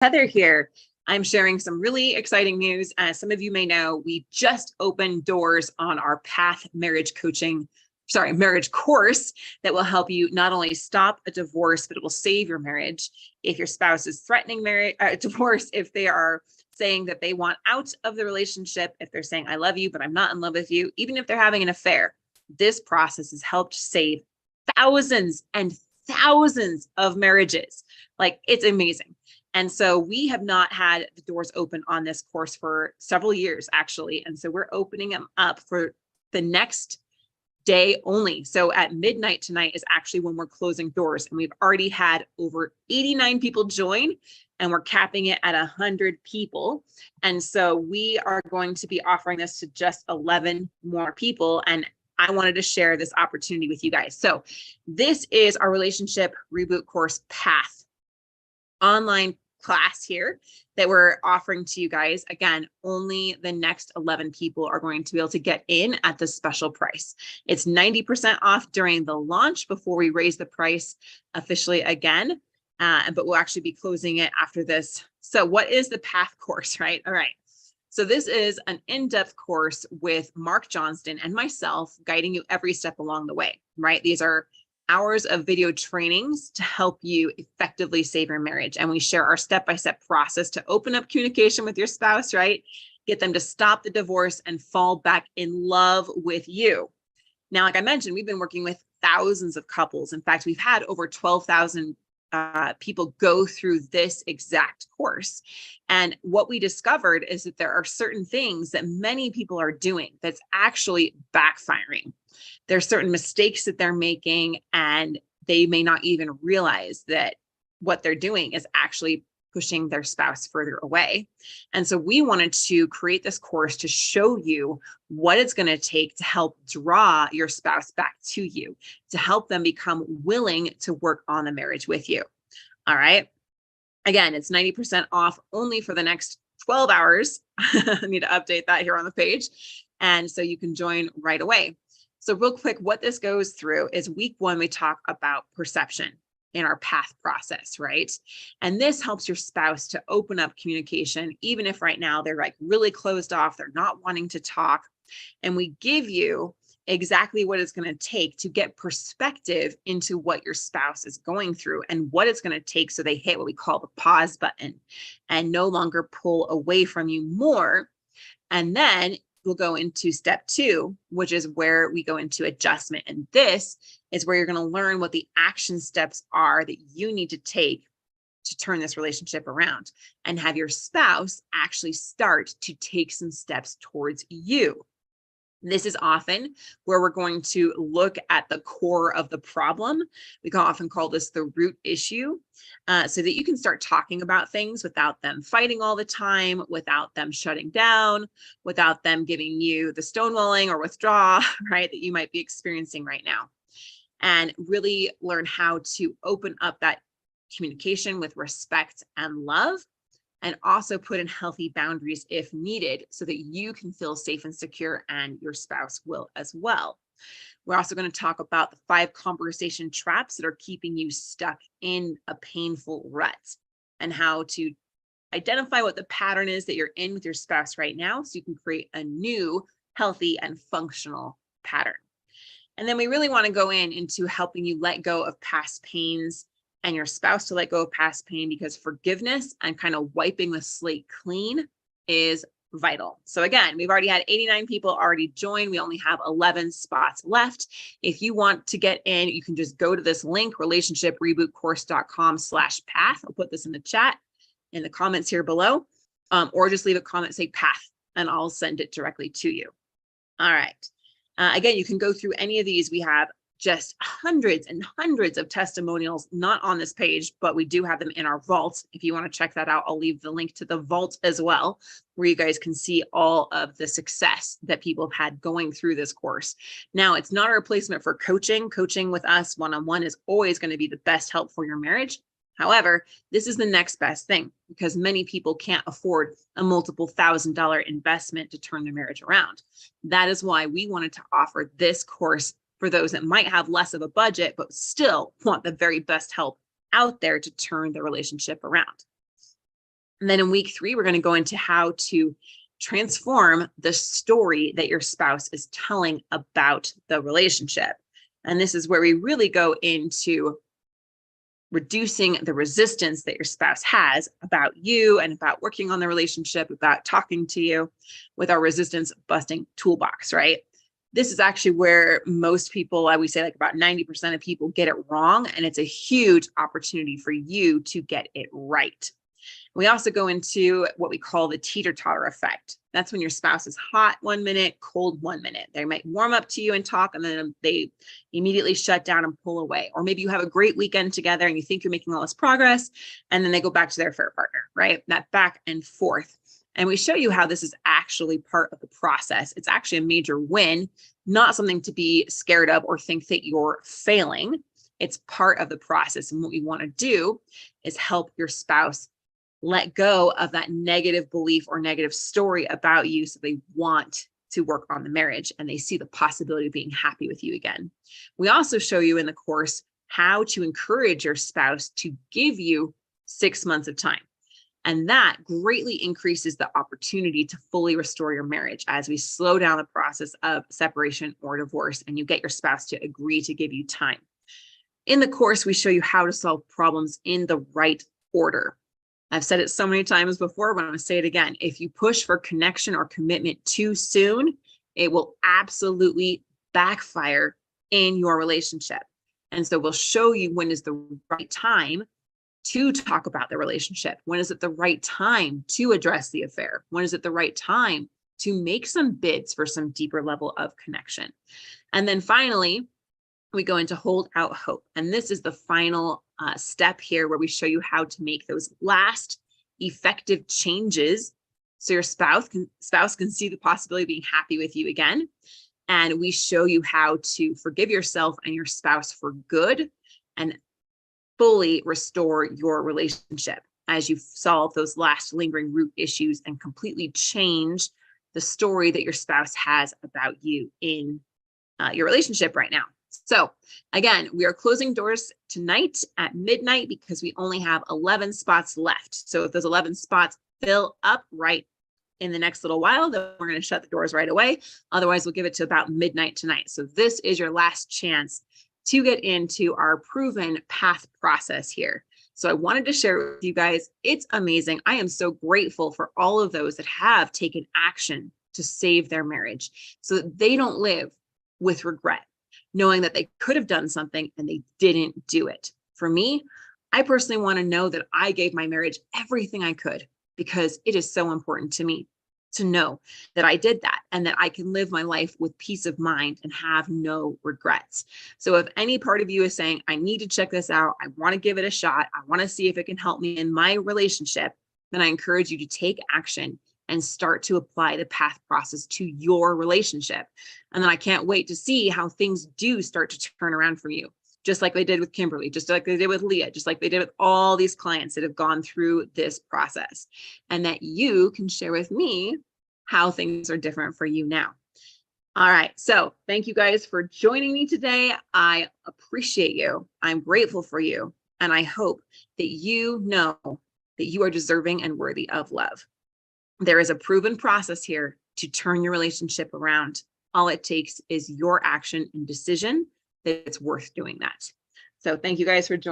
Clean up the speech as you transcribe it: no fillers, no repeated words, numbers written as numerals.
Heather here. I'm sharing some really exciting news. As some of you may know, we just opened doors on our Path marriage course that will help you not only stop a divorce, but it will save your marriage. If your spouse is threatening divorce, if they are saying that they want out of the relationship, if they're saying, I love you, but I'm not in love with you, even if they're having an affair, this process has helped save thousands and thousands of marriages. Like, it's amazing. And so we have not had the doors open on this course for several years, actually. And so we're opening them up for the next day only. So at midnight tonight is actually when we're closing doors. And we've already had over 89 people join, and we're capping it at 100 people. And so we are going to be offering this to just 11 more people. And I wanted to share this opportunity with you guys. So this is our relationship reboot course Path online class here that we're offering to you guys. Again, only the next 11 people are going to be able to get in at this special price. It's 90% off during the launch before we raise the price officially again, but we'll actually be closing it after this. So what is the Path course, right? All right. So this is an in-depth course with Mark Johnston and myself guiding you every step along the way, right? These are hours of video trainings to help you effectively save your marriage. And we share our step-by-step process to open up communication with your spouse, right? Get them to stop the divorce and fall back in love with you. Now, like I mentioned, we've been working with thousands of couples. In fact, we've had over 12,000 people go through this exact course. And what we discovered is that there are certain things that many people are doing that's actually backfiring. There's certain mistakes that they're making, and they may not even realize that what they're doing is actually pushing their spouse further away. And so we wanted to create this course to show you what it's going to take to help draw your spouse back to you, to help them become willing to work on the marriage with you. All right. Again, it's 90% off only for the next 12 hours. I need to update that here on the page. And so you can join right away. So real quick, what this goes through is week one, we talk about perception in our Path process, right? And this helps your spouse to open up communication, even if right now they're like really closed off, they're not wanting to talk. And we give you exactly what it's going to take to get perspective into what your spouse is going through and what it's going to take so they hit what we call the pause button and no longer pull away from you more. And then we'll go into step two, which is where we go into adjustment. And this is where you're going to learn what the action steps are that you need to take to turn this relationship around and have your spouse actually start to take some steps towards you. This is often where we're going to look at the core of the problem. We can often call this the root issue, so that you can start talking about things without them fighting all the time, without them shutting down, without them giving you the stonewalling or withdraw, right, that you might be experiencing right now. And really learn how to open up that communication with respect and love, and also put in healthy boundaries if needed so that you can feel safe and secure and your spouse will as well. We're also going to talk about the 5 conversation traps that are keeping you stuck in a painful rut and how to identify what the pattern is that you're in with your spouse right now so you can create a new healthy and functional pattern. And then we really want to go into helping you let go of past pains and your spouse to let go of past pain, because forgiveness and kind of wiping the slate clean is vital. So again, we've already had 89 people already join. We only have 11 spots left. If you want to get in, you can just go to this link, relationshiprebootcourse.com/path. I'll put this in the chat, in the comments here below, or just leave a comment, say Path, and I'll send it directly to you. All right. Again, you can go through any of these. We have just hundreds and hundreds of testimonials, not on this page, but we do have them in our vault. If you want to check that out, I'll leave the link to the vault as well, where you guys can see all of the success that people have had going through this course. Now, it's not a replacement for coaching. Coaching with us one-on-one is always going to be the best help for your marriage. However, this is the next best thing, because many people can't afford a multiple $1,000 investment to turn their marriage around. That is why we wanted to offer this course for those that might have less of a budget, but still want the very best help out there to turn the relationship around. And then in week 3, we're going to go into how to transform the story that your spouse is telling about the relationship. And this is where we really go into reducing the resistance that your spouse has about you and about working on the relationship, about talking to you, with our resistance busting toolbox, right? This is actually where most people, I would say like about 90% of people, get it wrong. And it's a huge opportunity for you to get it right. We also go into what we call the teeter-totter effect. That's when your spouse is hot 1 minute, cold 1 minute. They might warm up to you and talk, and then they immediately shut down and pull away. Or maybe you have a great weekend together and you think you're making all this progress, and then they go back to their affair partner, right? That back and forth. And we show you how this is actually part of the process. It's actually a major win, not something to be scared of or think that you're failing. It's part of the process. And what we want to do is help your spouse let go of that negative belief or negative story about you, so they want to work on the marriage and they see the possibility of being happy with you again. We also show you in the course how to encourage your spouse to give you 6 months of time. And that greatly increases the opportunity to fully restore your marriage as we slow down the process of separation or divorce, and you get your spouse to agree to give you time. In the course, we show you how to solve problems in the right order. I've said it so many times before, but I'm going to say it again. If you push for connection or commitment too soon, it will absolutely backfire in your relationship. And so we'll show you when is the right time to talk about the relationship. When is it the right time to address the affair? When is it the right time to make some bids for some deeper level of connection? And then finally, we go into hold out hope. And this is the final step here, where we show you how to make those last effective changes so your spouse can see the possibility of being happy with you again. And we show you how to forgive yourself and your spouse for good and fully restore your relationship as you solve those last lingering root issues and completely change the story that your spouse has about you in your relationship right now. So again, we are closing doors tonight at midnight because we only have 11 spots left. So if those 11 spots fill up right in the next little while, then we're going to shut the doors right away. Otherwise, we'll give it to about midnight tonight. So this is your last chance to get into our proven path process here. So I wanted to share it with you guys. It's amazing. I am so grateful for all of those that have taken action to save their marriage so that they don't live with regret, knowing that they could have done something and they didn't do it. For me, I personally want to know that I gave my marriage everything I could, because it is so important to me to know that I did that and that I can live my life with peace of mind and have no regrets. So if any part of you is saying, I need to check this out, I want to give it a shot, I want to see if it can help me in my relationship, then I encourage you to take action and start to apply the path process to your relationship. And then I can't wait to see how things do start to turn around for you, just like they did with Kimberly, just like they did with Leah, just like they did with all these clients that have gone through this process, and that you can share with me how things are different for you now. All right. So thank you guys for joining me today. I appreciate you. I'm grateful for you. And I hope that you know that you are deserving and worthy of love. There is a proven process here to turn your relationship around. All it takes is your action and decision that it's worth doing that. So thank you guys for joining.